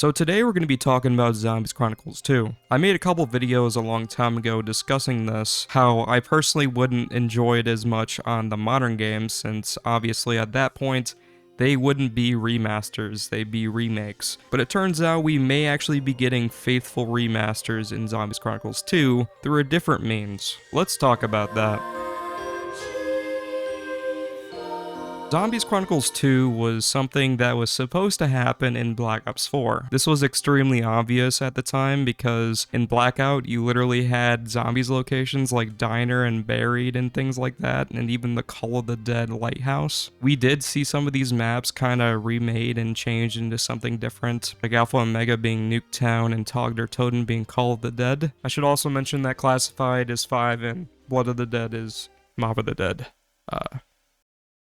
So today we're going to be talking about Zombies Chronicles 2. I made a couple videos a long time ago discussing this, how I personally wouldn't enjoy it as much on the modern games, since obviously at that point, they wouldn't be remasters, they'd be remakes. But it turns out we may actually be getting faithful remasters in Zombies Chronicles 2 through a different means. Let's talk about that. Zombies Chronicles 2 was something that was supposed to happen in Black Ops 4. This was extremely obvious at the time because in Blackout you literally had zombies locations like Diner and Buried and things like that, and even the Call of the Dead Lighthouse. We did see some of these maps kind of remade and changed into something different, like Alpha Omega being Nuketown and Togder Totem being Call of the Dead. I should also mention that Classified is 5 and Blood of the Dead is Mob of the Dead.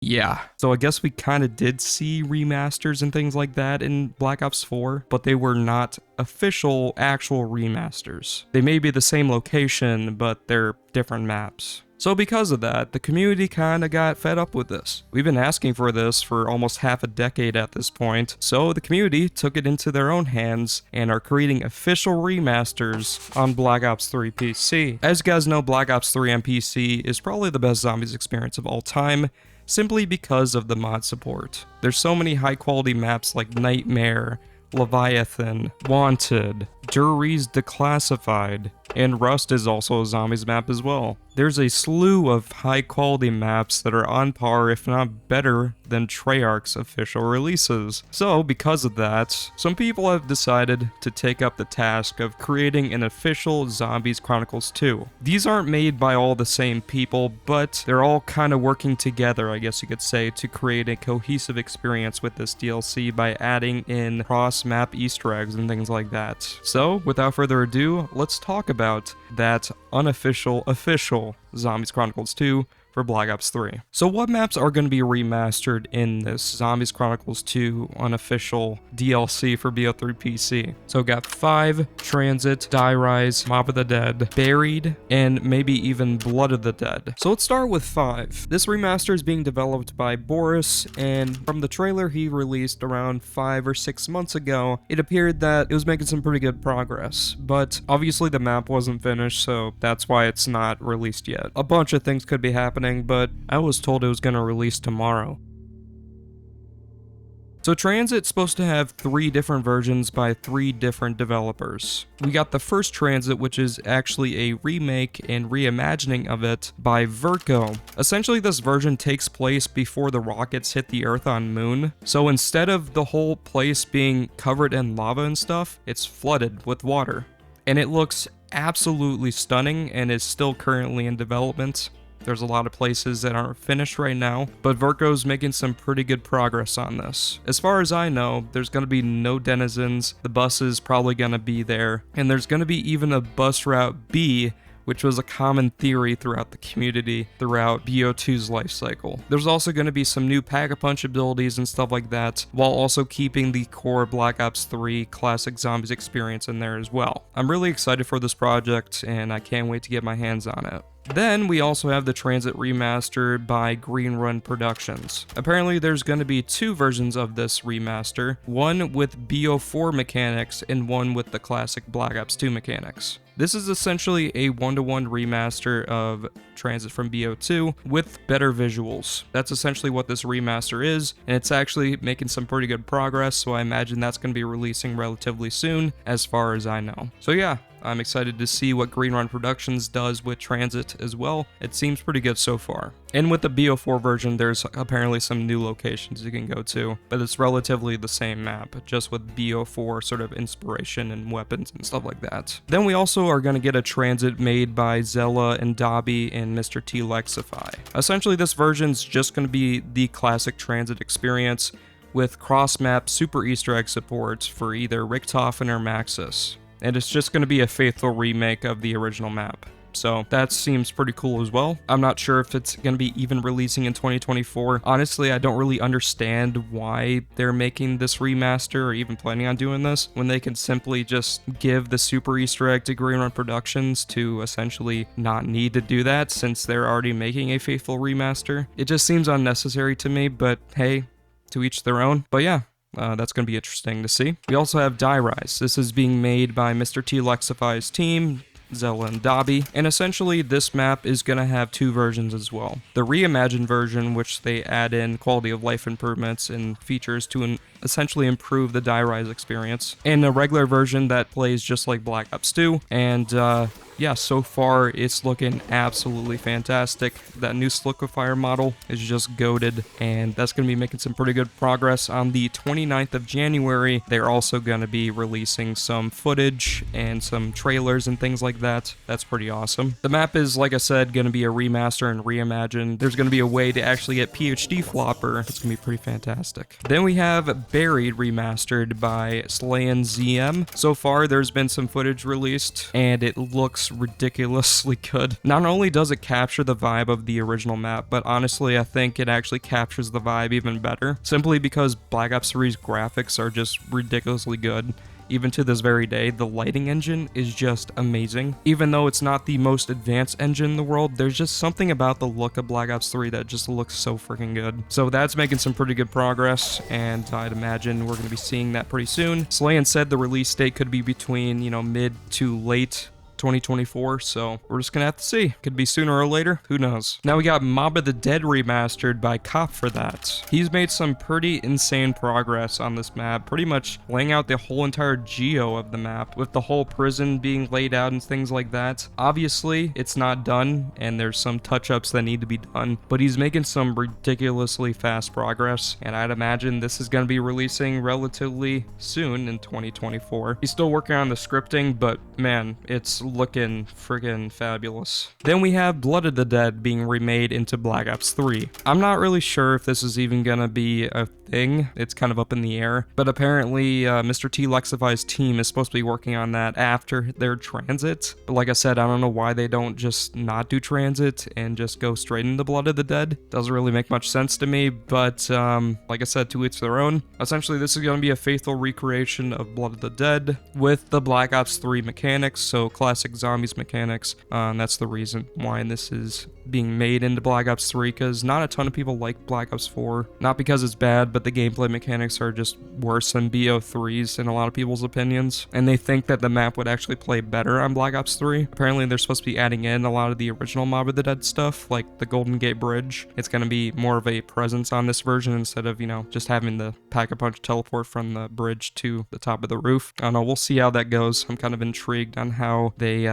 Yeah, so I guess we kind of did see remasters and things like that in Black Ops 4, but they were not official, actual remasters. They may be the same location, but they're different maps. So because of that, the community kind of got fed up with this. We've been asking for this for almost half a decade at this point, so the community took it into their own hands and are creating official remasters on Black Ops 3 PC. As you guys know, Black Ops 3 on PC is probably the best zombies experience of all time, simply because of the mod support. There's so many high quality maps like Nightmare, Leviathan, Wanted, Jury's Declassified, and Rust is also a zombies map as well. There's a slew of high quality maps that are on par, if not better, than Treyarch's official releases. So because of that, some people have decided to take up the task of creating an official Zombies Chronicles 2. These aren't made by all the same people, but they're all kind of working together, I guess you could say, to create a cohesive experience with this DLC by adding in cross-map Easter eggs and things like that. So without further ado, let's talk about that unofficial, official Zombies Chronicles 2 for Black Ops 3. So what maps are going to be remastered in this Zombies Chronicles 2 unofficial DLC for BO3 PC? So we got 5, Transit, Die Rise, Mob of the Dead, Buried, and maybe even Blood of the Dead. So let's start with 5. This remaster is being developed by Boris, and from the trailer he released around 5 or 6 months ago, it appeared that it was making some pretty good progress, but obviously the map wasn't finished, so that's why it's not released yet. A bunch of things could be happening, but I was told it was going to release tomorrow. So Transit's supposed to have 3 different versions by 3 different developers. We got the first Transit, which is actually a remake and reimagining of it by Verco. Essentially, this version takes place before the rockets hit the Earth on Moon. So instead of the whole place being covered in lava and stuff, it's flooded with water. And it looks absolutely stunning and is still currently in development. There's a lot of places that aren't finished right now, but Verco's making some pretty good progress on this. As far as I know, there's going to be no denizens, the bus is probably going to be there, and there's going to be even a bus route B, which was a common theory throughout the community throughout BO2's life cycle. There's also going to be some new Pack-a-Punch abilities and stuff like that, while also keeping the core Black Ops 3 classic zombies experience in there as well. I'm really excited for this project, and I can't wait to get my hands on it. Then we also have the Transit remaster by Green Run Productions. Apparently there's going to be 2 versions of this remaster, one with BO4 mechanics and one with the classic Black Ops 2 mechanics. This is essentially a one-to-one remaster of Transit from BO2 with better visuals. That's essentially what this remaster is, and it's actually making some pretty good progress, so I imagine that's going to be releasing relatively soon, as far as I know. So yeah, I'm excited to see what Green Run Productions does with Transit as well. It seems pretty good so far. And with the BO4 version, there's apparently some new locations you can go to, but it's relatively the same map, just with BO4 sort of inspiration and weapons and stuff like that. Then we also are going to get a Transit made by Zella and Dobby and Mr. T Lexify. Essentially, this version's just going to be the classic Transit experience with cross-map super Easter egg support for either Richtofen or Maxis. And it's just going to be a faithful remake of the original map. So that seems pretty cool as well. I'm not sure if it's going to be even releasing in 2024. Honestly, I don't really understand why they're making this remaster or even planning on doing this when they can simply just give the super Easter egg to Green Run Productions to essentially not need to do that since they're already making a faithful remaster. It just seems unnecessary to me, but hey, to each their own. But yeah, That's going to be interesting to see. We also have Die Rise. This is being made by Mr. T Lexify's team, Zella and Dobby, and essentially this map is going to have two versions as well. The reimagined version, which they add in quality of life improvements and features to essentially improve the Die Rise experience, and a regular version that plays just like Black Ops 2, and yeah, so far it's looking absolutely fantastic. That new Sliquifier model is just goated, and that's going to be making some pretty good progress. On the 29th of January, they're also going to be releasing some footage and some trailers and things like that. That's pretty awesome. The map is, like I said, going to be a remaster and reimagined. There's going to be a way to actually get PhD Flopper. It's going to be pretty fantastic. Then we have Buried remastered by Slayin ZM. So far, there's been some footage released, and it looks ridiculously good. Not only does it capture the vibe of the original map, but honestly, I think it actually captures the vibe even better, simply because Black Ops 3's graphics are just ridiculously good. Even to this very day, the lighting engine is just amazing. Even though it's not the most advanced engine in the world, there's just something about the look of Black Ops 3 that just looks so freaking good. So that's making some pretty good progress, and I'd imagine we're going to be seeing that pretty soon. Slayan said the release date could be between, mid to late 2024, so we're just gonna have to see. Could be sooner or later, who knows. Now we got Mob of the Dead remastered by Cop for that. He's made some pretty insane progress on this map, pretty much laying out the whole entire geo of the map, with the whole prison being laid out and things like that. Obviously, it's not done, and there's some touch-ups that need to be done, but he's making some ridiculously fast progress, and I'd imagine this is gonna be releasing relatively soon in 2024. He's still working on the scripting, but man, it's looking friggin' fabulous. Then we have Blood of the Dead being remade into Black Ops 3. I'm not really sure if this is even gonna be a thing. It's kind of up in the air, but apparently Mr. T Lexify's team is supposed to be working on that after their transit. But like I said, I don't know why they don't just not do transit and just go straight into Blood of the Dead. Doesn't really make much sense to me, but like I said, to each their own. Essentially, this is going to be a faithful recreation of Blood of the Dead with the Black Ops 3 mechanics, so classic zombies mechanics. That's the reason why this is being made into Black Ops 3, because not a ton of people like Black Ops 4. Not because it's bad, but the gameplay mechanics are just worse than BO3's in a lot of people's opinions, and they think that the map would actually play better on Black Ops 3. Apparently, they're supposed to be adding in a lot of the original Mob of the Dead stuff, like the Golden Gate Bridge. It's going to be more of a presence on this version instead of, just having the Pack-a-Punch teleport from the bridge to the top of the roof. I don't know, we'll see how that goes. I'm kind of intrigued on how they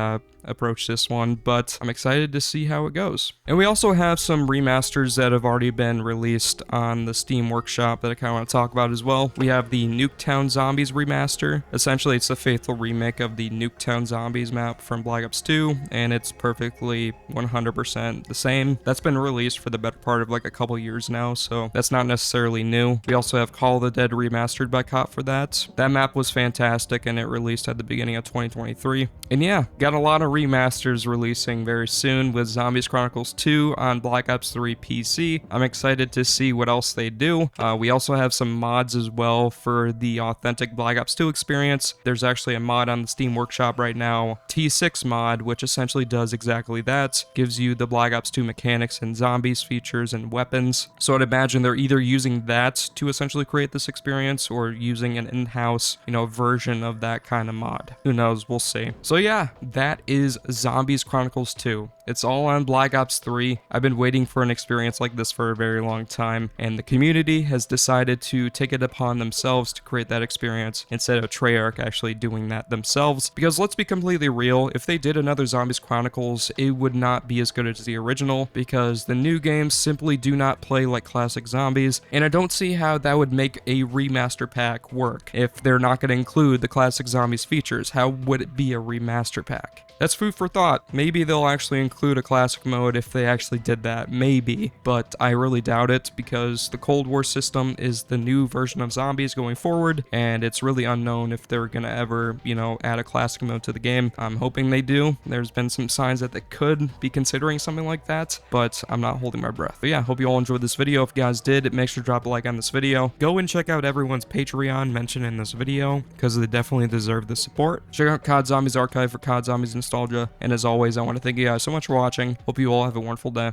approach this one, but I'm excited to see how it goes. And we also have some remasters that have already been released on the Steam Workshop that I kind of want to talk about as well. We have the Nuketown Zombies remaster. Essentially, it's a faithful remake of the Nuketown Zombies map from Black Ops 2, and it's perfectly 100% the same. That's been released for the better part of like a couple years now, so that's not necessarily new. We also have Call of the Dead remastered by Cop for that. That map was fantastic, and it released at the beginning of 2023. And yeah, got a lot of remasters releasing very soon with Zombies Chronicles 2 on Black Ops 3 PC. I'm excited to see what else they do. We also have some mods as well for the authentic Black Ops 2 experience. There's actually a mod on the Steam Workshop right now, T6 mod, which essentially does exactly that. Gives you the Black Ops 2 mechanics and zombies features and weapons. So I'd imagine they're either using that to essentially create this experience or using an in-house, version of that kind of mod. Who knows? We'll see. So yeah, that is Zombies Chronicles 2. It's all on Black Ops 3. I've been waiting for an experience like this for a very long time, and the community has decided to take it upon themselves to create that experience instead of Treyarch actually doing that themselves. Because let's be completely real, if they did another Zombies Chronicles, it would not be as good as the original, because the new games simply do not play like classic zombies, and I don't see how that would make a remaster pack work. If they're not going to include the classic zombies features, how would it be a remaster pack? That's food for thought. Maybe they'll actually include a classic mode if they actually did that. Maybe. But I really doubt it, because the Cold War system is the new version of zombies going forward, and it's really unknown if they're gonna ever, add a classic mode to the game. I'm hoping they do. There's been some signs that they could be considering something like that, but I'm not holding my breath. But yeah, hope you all enjoyed this video. If you guys did, make sure to drop a like on this video. Go and check out everyone's Patreon mentioned in this video, because they definitely deserve the support. Check out COD Zombies Archive for COD Zombies nostalgia, and as always, I want to thank you guys so much for watching. Hope you all have a wonderful day.